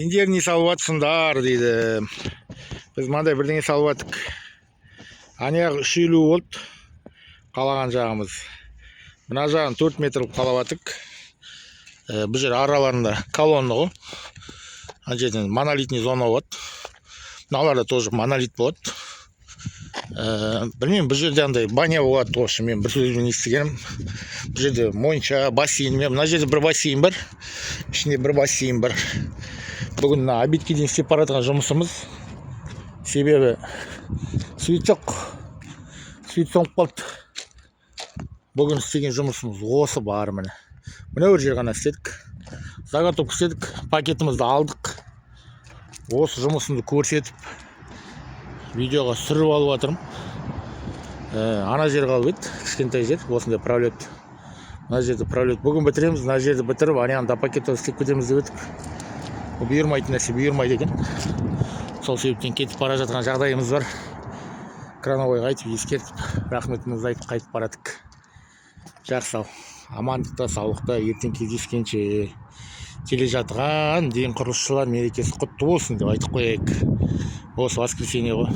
Сендер не салып жатсыңдар дейді. Біз мынандай бірдеңе салып жаттық. Аяғы 350 болды қалаған жағымыз. Мына жағын 4 метр қалап жаттық. Бұл жер араларында колонна ғой. Ана жерден монолитный зона болады. Мыналарда тоже монолит болады. Білмеймін, бұл жерде андай баня болады. В общем, мен бір сөзбен естігенім. Бұл жерде монша, бассейн. Мына жерде бір бассейн бар. Ішінде бір бассейн бар. Бүгін обедке дейін істеп баратқан жұмысымыз. Себебі свет жоқ. Свет соңып қалды. Бүгін істеген жұмысымыз осы бар міне. Мына бір жер ғана істедік. Заготовка істедік. Пакетімізді алдық. Осы жұмысымды көрсетіп видеоға сүріп алып жатырмын. Ана жер қалып еді. Кішкентай жер. Осындай пролет. Мына жерде пролет. Бүгін бітіреміз. Мына жерді бітіріп, ана пакетті істеп кетеміз деп едік. Бұйырмайтын нәрсе бұйырмайды екен. Сол себептен кетіп бара жатқан жағдайымыз бар. Крановойға айтып ескертіп, рахметімізді айтып қайтып барадық. Жақсы, амандықта, саулықта, ертең кездескенше. Келе жатқан дейін құрылысшылар мерекесі құтты болсын деп айтып қояйық. Осы воскресенье ғой.